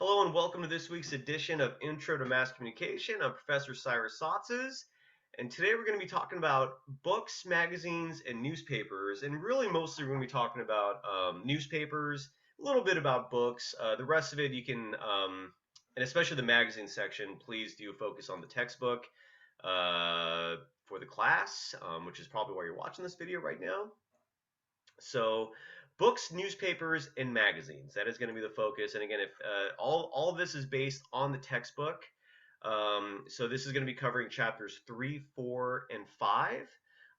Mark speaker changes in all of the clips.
Speaker 1: Hello and welcome to this week's edition of Intro to Mass Communication. I'm Professor Cyrus Satzes, and today we're going to be talking about books, magazines, and newspapers. And really, mostly, we're going to be talking about newspapers, a little bit about books. The rest of it, you can, and especially the magazine section, please do focus on the textbook for the class, which is probably why you're watching this video right now. So, books, newspapers, and magazines. That is going to be the focus. And again, if all of this is based on the textbook, so this is going to be covering chapters 3, 4, and 5.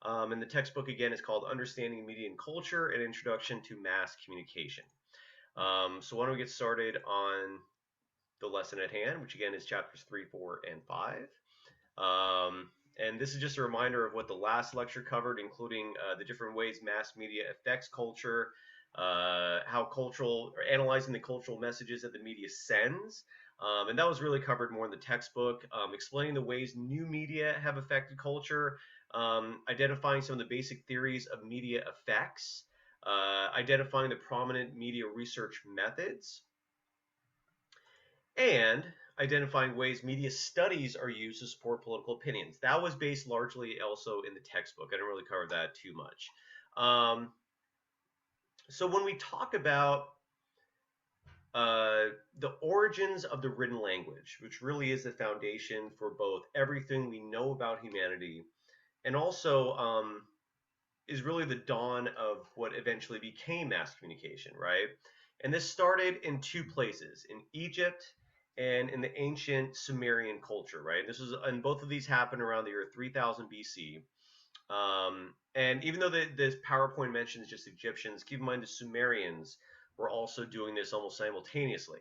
Speaker 1: And the textbook again is called Understanding Media and Culture: An Introduction to Mass Communication. So why don't we get started on the lesson at hand, which again is chapters 3, 4, and 5. And this is just a reminder of what the last lecture covered, including the different ways mass media affects culture, how cultural, or analyzing the cultural messages that the media sends. And that was really covered more in the textbook, explaining the ways new media have affected culture, identifying some of the basic theories of media effects, identifying the prominent media research methods, and identifying ways media studies are used to support political opinions. That was based largely also in the textbook. I didn't really cover that too much. So when we talk about the origins of the written language, which really is the foundation for both everything we know about humanity and also is really the dawn of what eventually became mass communication, right? And this started in two places, in Egypt and in the ancient Sumerian culture, right? And both of these happened around the year 3000 BC. And even though this PowerPoint mentions just Egyptians, keep in mind the Sumerians were also doing this almost simultaneously.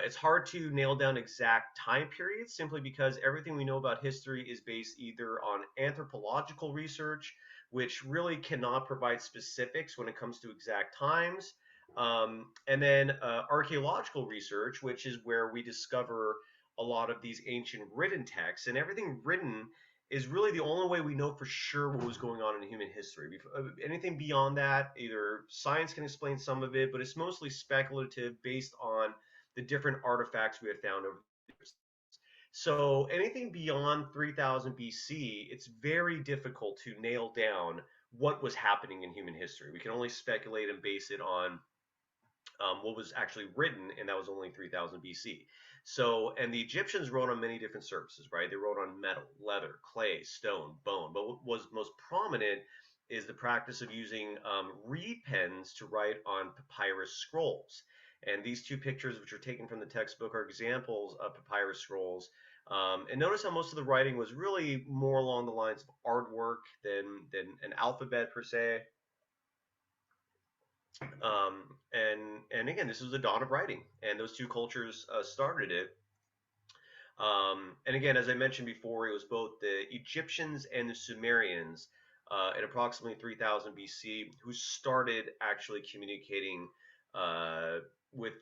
Speaker 1: It's hard to nail down exact time periods simply because everything we know about history is based either on anthropological research, which really cannot provide specifics when it comes to exact times, and then archaeological research, which is where we discover a lot of these ancient written texts. And everything written is really the only way we know for sure what was going on in human history. Anything beyond that, either science can explain some of it, but it's mostly speculative based on the different artifacts we have found over the years. So anything beyond 3000 BC, it's very difficult to nail down what was happening in human history. We can only speculate and base it on what was actually written, and that was only 3000 BC. So, and the Egyptians wrote on many different surfaces, right? They wrote on metal, leather, clay, stone, bone. But what was most prominent is the practice of using reed pens to write on papyrus scrolls. And these two pictures, which are taken from the textbook, are examples of papyrus scrolls. And notice how most of the writing was really more along the lines of artwork than an alphabet per se. And again, this was the dawn of writing, and those two cultures started it. And again, as I mentioned before, it was both the Egyptians and the Sumerians in approximately 3000 BC who started actually communicating uh, with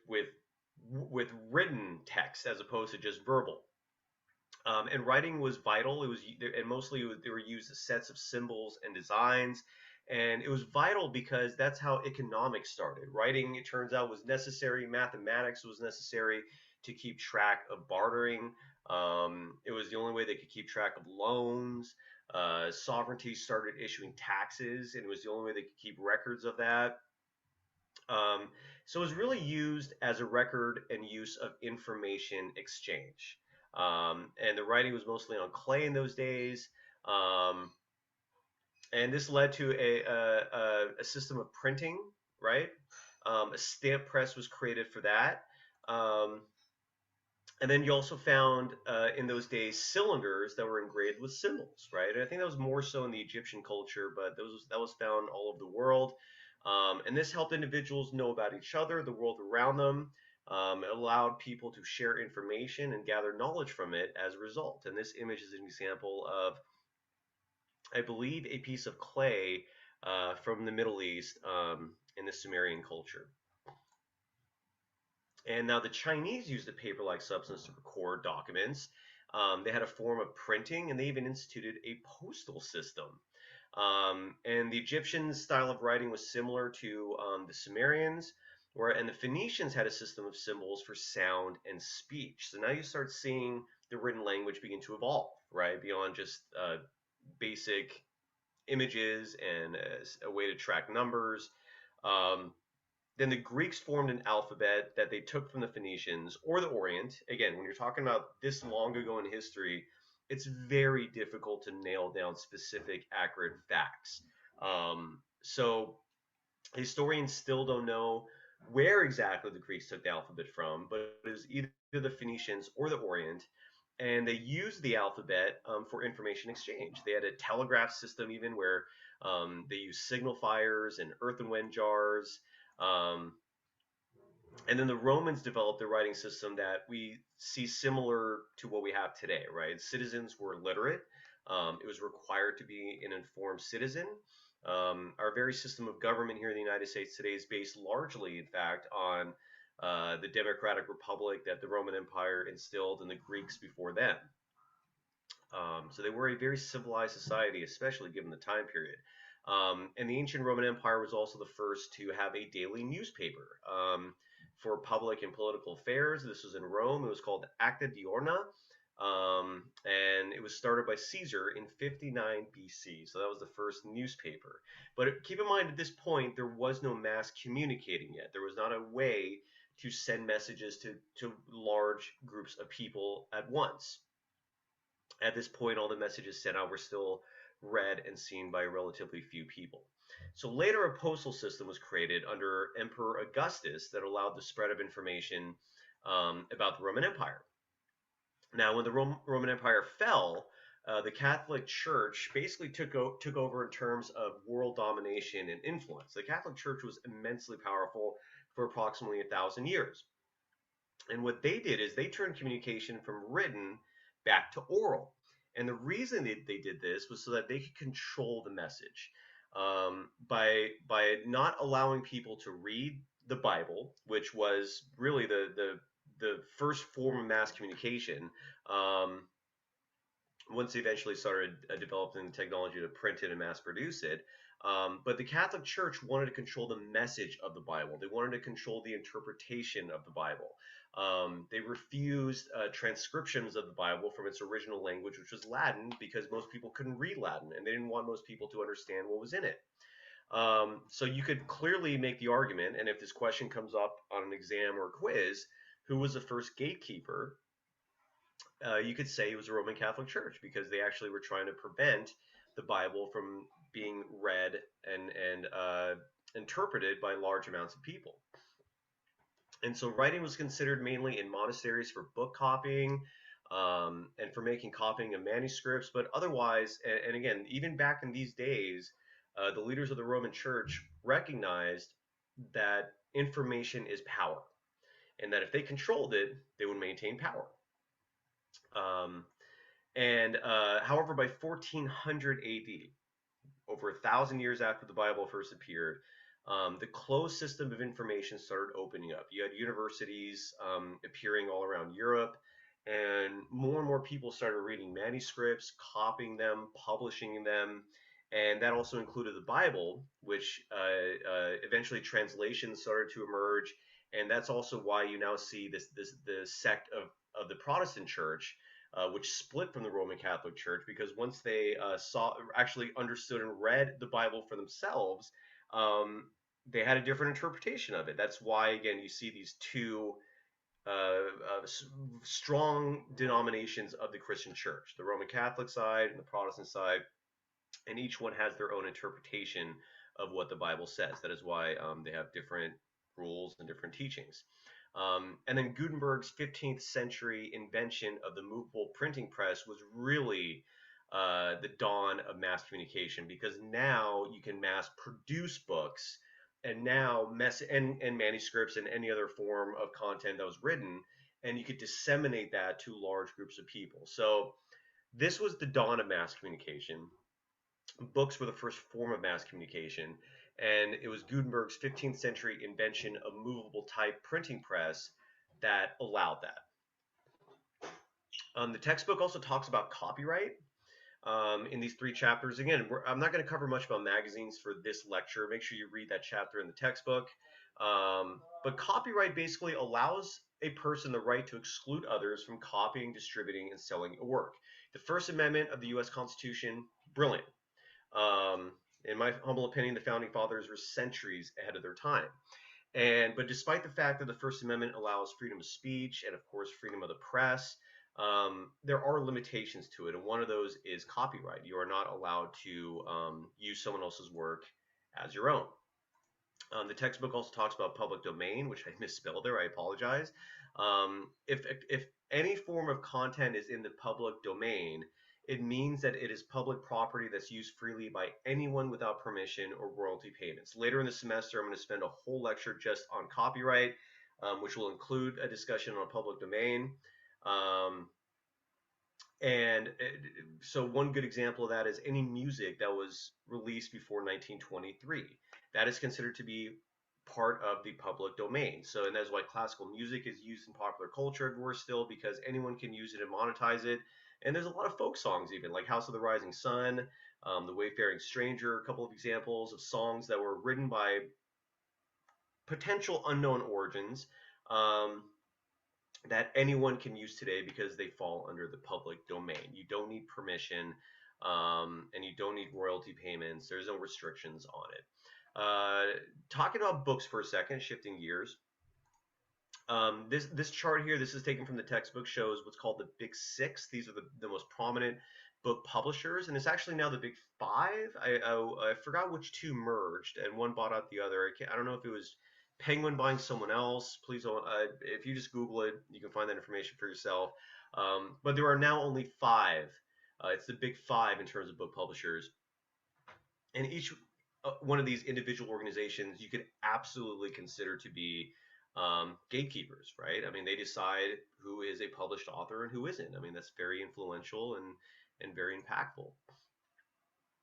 Speaker 1: written text as opposed to just verbal. And writing was vital. It was, and mostly they were used as sets of symbols and designs. And it was vital because that's how economics started. Writing, it turns out, was necessary. Mathematics was necessary to keep track of bartering. It was the only way they could keep track of loans. Sovereignty started issuing taxes, and it was the only way they could keep records of that. So it was really used as a record and use of information exchange. And the writing was mostly on clay in those days. And this led to a system of printing, right? A stamp press was created for that. And then you also found in those days cylinders that were engraved with symbols, right? And I think that was more so in the Egyptian culture, but that was found all over the world. And this helped individuals know about each other, the world around them. It allowed people to share information and gather knowledge from it as a result. And this image is an example of, I believe, a piece of clay from the Middle East in the Sumerian culture. And now the Chinese used a paper-like substance to record documents. They had a form of printing, and they even instituted a postal system. And the Egyptian style of writing was similar to the Sumerians. and the Phoenicians had a system of symbols for sound and speech. So now you start seeing the written language begin to evolve, right? Beyond just basic images and a way to track numbers. Um, then the Greeks formed an alphabet that they took from the Phoenicians or the Orient. Again, when you're talking about this long ago in history, it's very difficult to nail down specific, accurate facts. So historians still don't know where exactly the Greeks took the alphabet from, but it was either the Phoenicians or the Orient. And they used the alphabet for information exchange. They had a telegraph system, even where they used signal fires and earthenware jars. Um, and then the Romans developed a writing system that we see similar to what we have today, right? Citizens were literate. It was required to be an informed citizen. Our very system of government here in the United States today is based largely, in fact, on the democratic republic that the Roman Empire instilled in the Greeks before them. So they were a very civilized society, especially given the time period. And the ancient Roman Empire was also the first to have a daily newspaper for public and political affairs. This was in Rome. It was called Acta Diurna, and it was started by Caesar in 59 BC. So that was the first newspaper. But keep in mind, at this point, there was no mass communicating yet. There was not a way to send messages to large groups of people at once. At this point, all the messages sent out were still read and seen by relatively few people. So later, a postal system was created under Emperor Augustus that allowed the spread of information about the Roman Empire. Now, when the Roman Empire fell, the Catholic Church basically took over in terms of world domination and influence. The Catholic Church was immensely powerful for approximately 1,000 years. And what they did is they turned communication from written back to oral. And the reason they did this was so that they could control the message by not allowing people to read the Bible, which was really the first form of mass communication. Once they eventually started developing the technology to print it and mass produce it. But the Catholic Church wanted to control the message of the Bible. They wanted to control the interpretation of the Bible. They refused transcriptions of the Bible from its original language, which was Latin, because most people couldn't read Latin, and they didn't want most people to understand what was in it. So you could clearly make the argument, and if this question comes up on an exam or a quiz, who was the first gatekeeper? You could say it was the Roman Catholic Church, because they actually were trying to prevent the Bible from being read and interpreted by large amounts of people. And so writing was considered mainly in monasteries for book copying and for making copying of manuscripts. But otherwise, and again, even back in these days, the leaders of the Roman Church recognized that information is power, and that if they controlled it, they would maintain power. However, by 1400 AD, over 1,000 years after the Bible first appeared, the closed system of information started opening up. You had universities appearing all around Europe, and more people started reading manuscripts, copying them, publishing them, and that also included the Bible, which eventually translations started to emerge, and that's also why you now see the sect of the Protestant Church, which split from the Roman Catholic Church, because once they actually understood and read the Bible for themselves, they had a different interpretation of it. That's why, again, you see these two strong denominations of the Christian Church: the Roman Catholic side and the Protestant side, and each one has their own interpretation of what the Bible says. That is why they have different rules and different teachings. And then Gutenberg's 15th century invention of the movable printing press was really the dawn of mass communication, because now you can mass produce books, and now and manuscripts and any other form of content that was written, and you could disseminate that to large groups of people. So this was the dawn of mass communication. Books were the first form of mass communication, and it was Gutenberg's 15th century invention of movable type printing press that allowed that. The textbook also talks about copyright in these 3 chapters. Again, I'm not going to cover much about magazines for this lecture. Make sure you read that chapter in the textbook. But copyright basically allows a person the right to exclude others from copying, distributing, and selling a work. The First Amendment of the U.S. Constitution, brilliant. Um, in my humble opinion, the founding fathers were centuries ahead of their time. But despite the fact that the First Amendment allows freedom of speech and, of course, freedom of the press, there are limitations to it, and one of those is copyright. You are not allowed to use someone else's work as your own. The textbook also talks about public domain, which I misspelled there. I apologize. If any form of content is in the public domain, it means that it is public property that's used freely by anyone without permission or royalty payments. Later in the semester, I'm going to spend a whole lecture just on copyright, which will include a discussion on public domain. Um, and so one good example of that is any music that was released before 1923. That is considered to be part of the public domain. So, and that's why classical music is used in popular culture everywhere still, because anyone can use it and monetize it. And there's a lot of folk songs, even like House of the Rising Sun, The Wayfaring Stranger, a couple of examples of songs that were written by potential unknown origins. That anyone can use today because they fall under the public domain. You don't need permission, and you don't need royalty payments. There's no restrictions on it. Talking about books for a second, shifting gears. This chart here, this is taken from the textbook, shows what's called the Big Six. These are the most prominent book publishers, and it's actually now the Big Five. I forgot which two merged, and one bought out the other. I don't know if it was Penguin buying someone else. Please don't. If you just Google it, you can find that information for yourself. But there are now only five. It's the Big Five in terms of book publishers, and each one of these individual organizations you could absolutely consider to be gatekeepers, right? I mean, they decide who is a published author and who isn't. I mean, that's very influential and very impactful.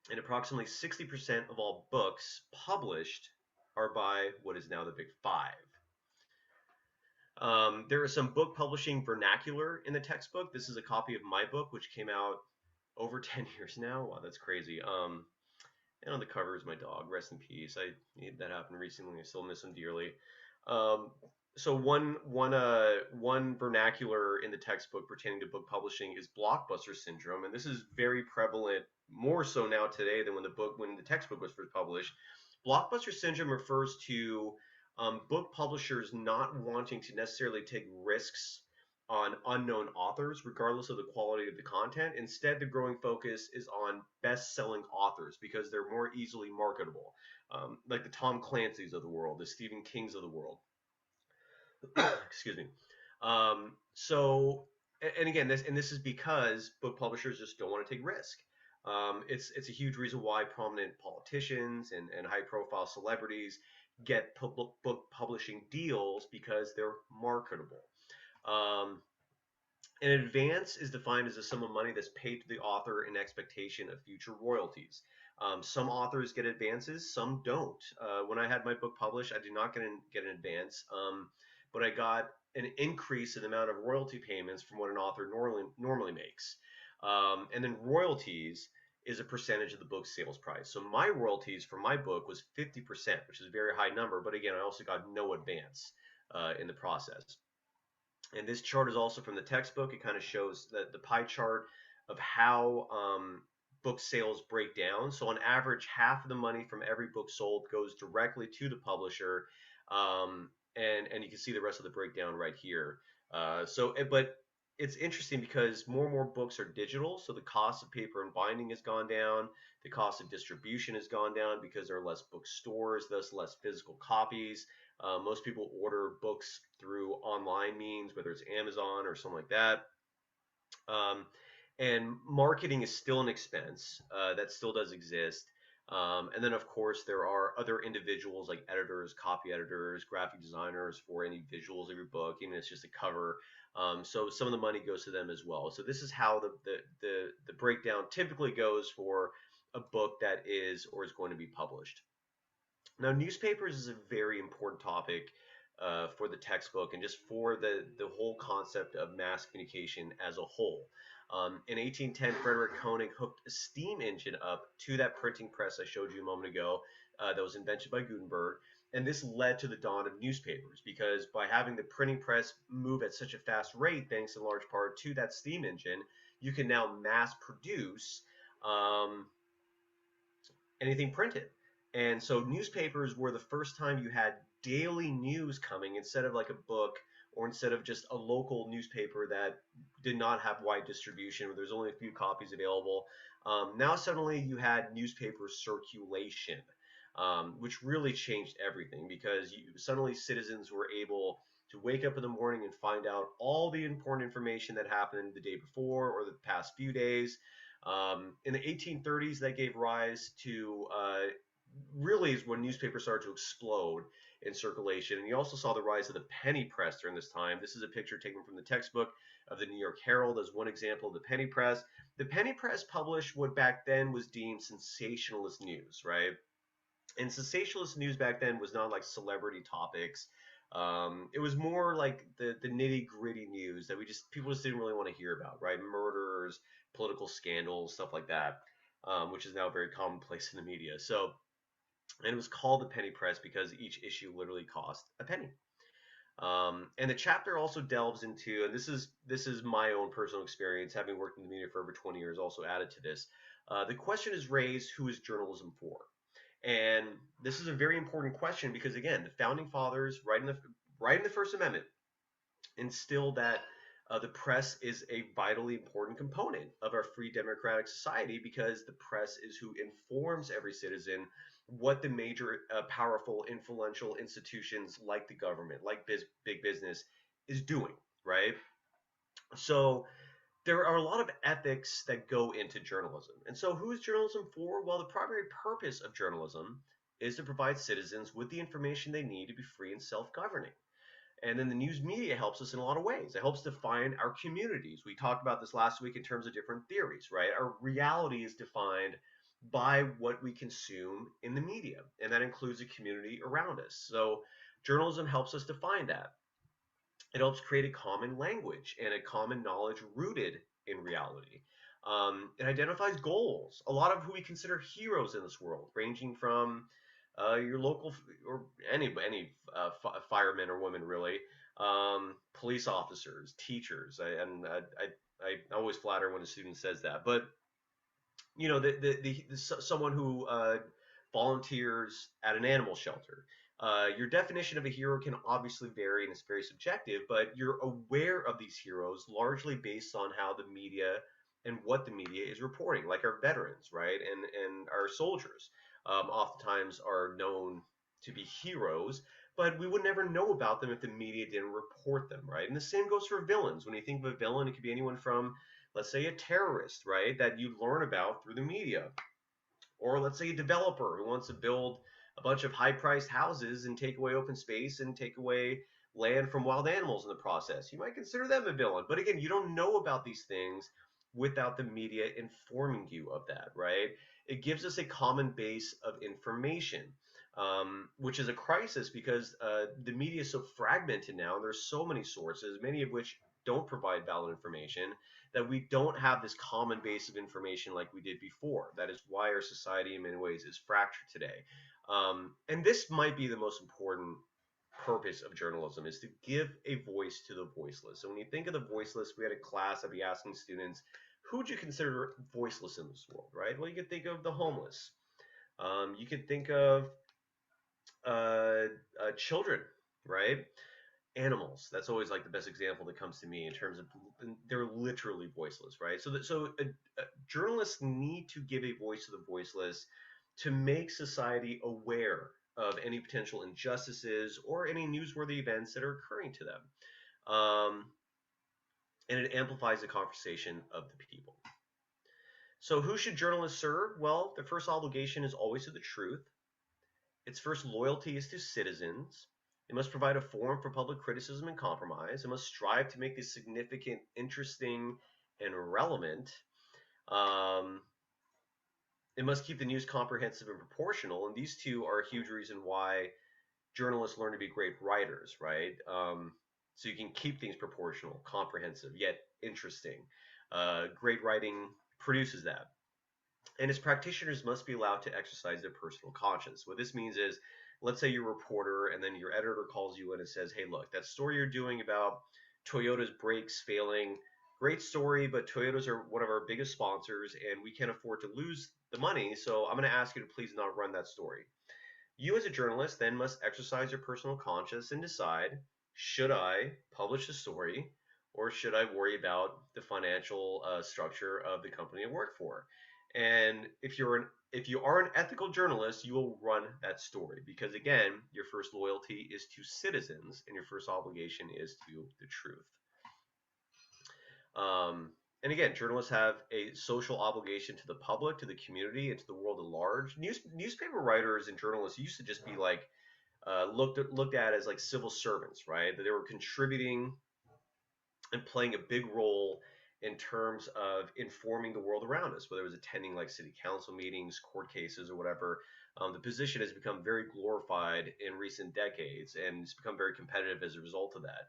Speaker 1: And approximately 60% of all books published are by what is now the Big Five. There is some book publishing vernacular in the textbook. This is a copy of my book, which came out over 10 years now. Wow, that's crazy. And on the cover is my dog. Rest in peace. That happened recently. I still miss him dearly. So one vernacular in the textbook pertaining to book publishing is blockbuster syndrome, and this is very prevalent, more so now today than when the textbook was first published. Blockbuster syndrome refers to book publishers not wanting to necessarily take risks on unknown authors, regardless of the quality of the content. Instead, the growing focus is on best-selling authors because they're more easily marketable, like the Tom Clancy's of the world, the Stephen King's of the world. Excuse me. So, and again, this is because book publishers just don't want to take risk. It's a huge reason why prominent politicians and high-profile celebrities get book publishing deals because they're marketable. An advance is defined as a sum of money that's paid to the author in expectation of future royalties. Some authors get advances, some don't. When I had my book published, I did not get an advance, but I got an increase in the amount of royalty payments from what an author normally makes. And then royalties is a percentage of the book's sales price. So my royalties for my book was 50%, which is a very high number. But again, I also got no advance in the process. And this chart is also from the textbook. It kind of shows the pie chart of how book sales break down. So on average, half of the money from every book sold goes directly to the publisher, and you can see the rest of the breakdown right here. But it's interesting because more and more books are digital, so the cost of paper and binding has gone down. The cost of distribution has gone down because there are less bookstores, thus less physical copies. Most people order books through online means, whether it's Amazon or something like that. And marketing is still an expense. That still does exist. And then, of course, there are other individuals like editors, copy editors, graphic designers for any visuals of your book, even if it's just a cover. So some of the money goes to them as well. So this is how the breakdown typically goes for a book that is or is going to be published. Now, newspapers is a very important topic for the textbook and just for the whole concept of mass communication as a whole. In 1810, Frederick Koenig hooked a steam engine up to that printing press I showed you a moment ago that was invented by Gutenberg. And this led to the dawn of newspapers because by having the printing press move at such a fast rate, thanks in large part to that steam engine, you can now mass produce um, anything printed. And so newspapers were the first time you had daily news coming instead of like a book or instead of just a local newspaper that did not have wide distribution, where there's only a few copies available. Now suddenly you had newspaper circulation, which really changed everything because suddenly citizens were able to wake up in the morning and find out all the important information that happened the day before or the past few days. In the 1830s, that gave rise to really is when newspapers started to explode in circulation. And you also saw the rise of the penny press during this time. This is a picture taken from the textbook of the New York Herald as one example of the penny press. The penny press published what back then was deemed sensationalist news, right? And sensationalist news back then was not like celebrity topics. It was more like the nitty gritty news that people just didn't really want to hear about, right? Murders, political scandals, stuff like that, which is now very commonplace in the media. So, and it was called the penny press because each issue literally cost a penny. And the chapter also delves into, and this is my own personal experience, having worked in the media for over 20 years, also added to this. The question is raised: who is journalism for? And this is a very important question because, again, the founding fathers, right in the First Amendment, instilled that the press is a vitally important component of our free democratic society because the press is who informs every citizen what the major, powerful, influential institutions like the government, like big business, is doing, right? So there are a lot of ethics that go into journalism. And so, who is journalism for? Well, the primary purpose of journalism is to provide citizens with the information they need to be free and self governing. And then the news media helps us in a lot of ways. It helps define our communities. We talked about this last week in terms of different theories, right? Our reality is defined by what we consume in the media, and that includes the community around us. So, journalism helps us define that. It helps create a common language and a common knowledge rooted in reality. It identifies goals. A lot of who we consider heroes in this world, ranging from your local or any firemen or women, really, police officers, teachers, I always flatter when a student says that. But someone who volunteers at an animal shelter. Your definition of a hero can obviously vary and it's very subjective, but you're aware of these heroes largely based on how the media and what the media is reporting, like our veterans, right? And our soldiers oftentimes are known to be heroes, but we would never know about them if the media didn't report them, right? And the same goes for villains. When you think of a villain, it could be anyone from, let's say, a terrorist, right, that you learn about through the media. Or let's say a developer who wants to build a bunch of high priced houses and take away open space and take away land from wild animals in the process. You might consider them a villain. But again, you don't know about these things without the media informing you of that, right? It gives us a common base of information, which is a crisis because the media is so fragmented now. And there's so many sources, many of which don't provide valid information, that we don't have this common base of information like we did before. That is why our society, in many ways, is fractured today. And this might be the most important purpose of journalism, is to give a voice to the voiceless. So when you think of the voiceless, we had a class, I'd be asking students, who would you consider voiceless in this world, right? Well, you could think of the homeless. You could think of children, right? Animals. That's always like the best example that comes to me in terms of they're literally voiceless, right? Journalists need to give a voice to the voiceless to make society aware of any potential injustices or any newsworthy events that are occurring to them. And it amplifies the conversation of the people. So, who should journalists serve? Well, their first obligation is always to the truth. Its first loyalty is to citizens. It must provide a forum for public criticism and compromise. It must strive to make this significant, interesting, and relevant. Um, it must keep the news comprehensive and proportional. And these two are a huge reason why journalists learn to be great writers, right? So you can keep things proportional, comprehensive, yet interesting. Great writing produces that. And its practitioners must be allowed to exercise their personal conscience. What this means is let's say you're a reporter and then your editor calls you in and says, hey, look, that story you're doing about Toyota's brakes failing, great story, but Toyotas are one of our biggest sponsors and we can't afford to lose the money. So I'm going to ask you to please not run that story. You as a journalist then must exercise your personal conscience and decide, should I publish the story or should I worry about the financial structure of the company I work for? And if you are an ethical journalist, you will run that story because again, your first loyalty is to citizens and your first obligation is to the truth. Um, and again, journalists have a social obligation to the public, to the community, and to the world at large. Newspaper writers and journalists used to just be like looked at as like civil servants, right? That they were contributing and playing a big role in terms of informing the world around us, whether it was attending like city council meetings, court cases, or whatever. The position has become very glorified in recent decades and it's become very competitive as a result of that.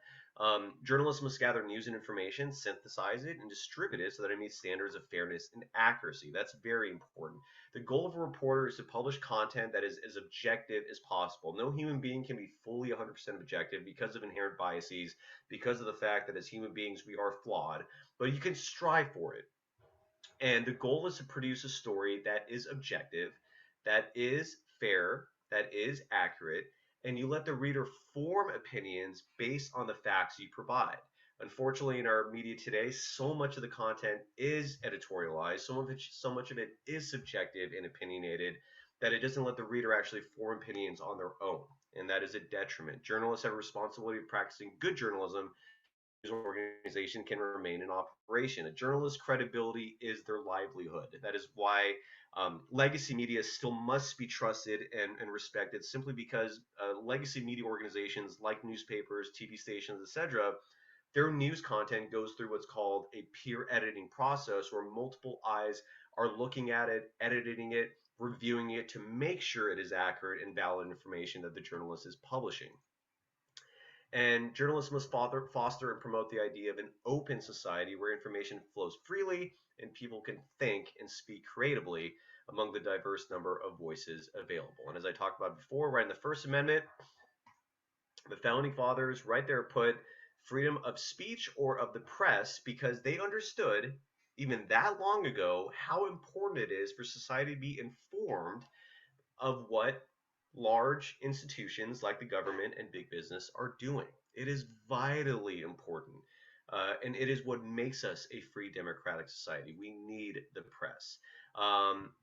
Speaker 1: Journalists must gather news and information, synthesize it, and distribute it so that it meets standards of fairness and accuracy. That's very important. The goal of a reporter is to publish content that is as objective as possible. No human being can be fully 100% objective because of inherent biases, because of the fact that as human beings we are flawed, but you can strive for it. And the goal is to produce a story that is objective, that is fair, that is accurate, and you let the reader form opinions based on the facts you provide. Unfortunately, in our media today, so much of the content is editorialized, so much of it is subjective and opinionated that it doesn't let the reader actually form opinions on their own. And that is a detriment. Journalists have a responsibility of practicing good journalism organization can remain in operation. A journalist's credibility is their livelihood. That is why legacy media still must be trusted and respected, simply because legacy media organizations like newspapers, TV stations, etc., their news content goes through what's called a peer editing process where multiple eyes are looking at it, editing it, reviewing it to make sure it is accurate and valid information that the journalist is publishing. And journalists must foster and promote the idea of an open society where information flows freely and people can think and speak creatively among the diverse number of voices available. And as I talked about before, right in the First Amendment, the founding fathers right there put freedom of speech or of the press because they understood even that long ago how important it is for society to be informed of what large institutions like the government and big business are doing. It is vitally important. And it is what makes us a free democratic society. We need the press.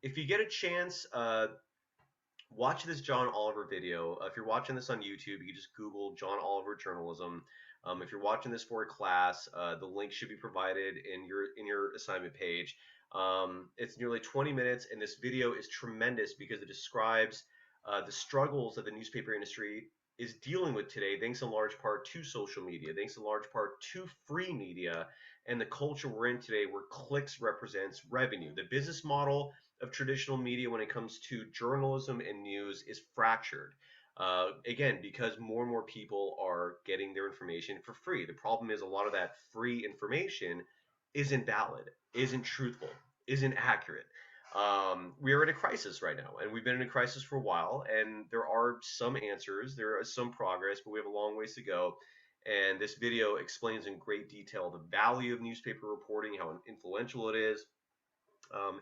Speaker 1: If you get a chance, watch this John Oliver video. If you're watching this on YouTube, you can just Google John Oliver journalism. If you're watching this for a class, the link should be provided in your assignment page. It's nearly 20 minutes, and this video is tremendous because it describes the struggles that the newspaper industry is dealing with today, thanks in large part to social media, thanks in large part to free media, and the culture we're in today where clicks represents revenue. The business model of traditional media when it comes to journalism and news is fractured. Again, because more and more people are getting their information for free. The problem is a lot of that free information isn't valid, isn't truthful, isn't accurate. We are in a crisis right now, and we've been in a crisis for a while, and there are some answers, there is some progress, but we have a long ways to go. And this video explains in great detail the value of newspaper reporting, how influential it is,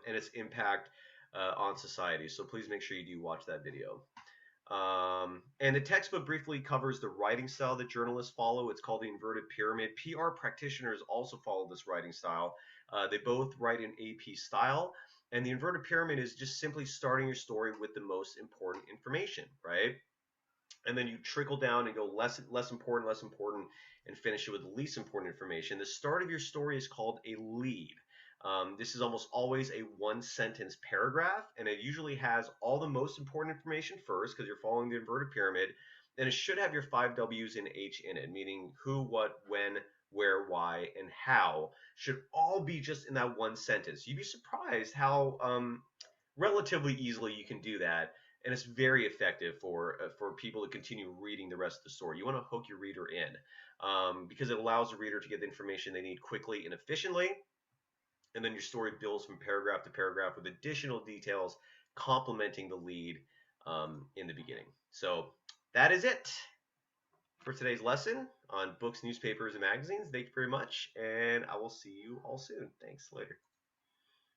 Speaker 1: and its impact on society. So please make sure you do watch that video. And the textbook briefly covers the writing style that journalists follow. It's called the inverted pyramid. PR practitioners also follow this writing style. They both write in AP style. And the inverted pyramid is just simply starting your story with the most important information, right? And then you trickle down and go less important, and finish it with the least important information. The start of your story is called a lead. This is almost always a one-sentence paragraph, and it usually has all the most important information first because you're following the inverted pyramid. And it should have your 5 W's and H in it, meaning who, what, when, where, why, and how should all be just in that one sentence. You'd be surprised how relatively easily you can do that, and it's very effective for people to continue reading the rest of the story. You want to hook your reader in because it allows the reader to get the information they need quickly and efficiently, and then your story builds from paragraph to paragraph with additional details complementing the lead in the beginning. So that is it for today's lesson on books, newspapers, and magazines. Thank you very much, and I will see you all soon. Thanks. Later.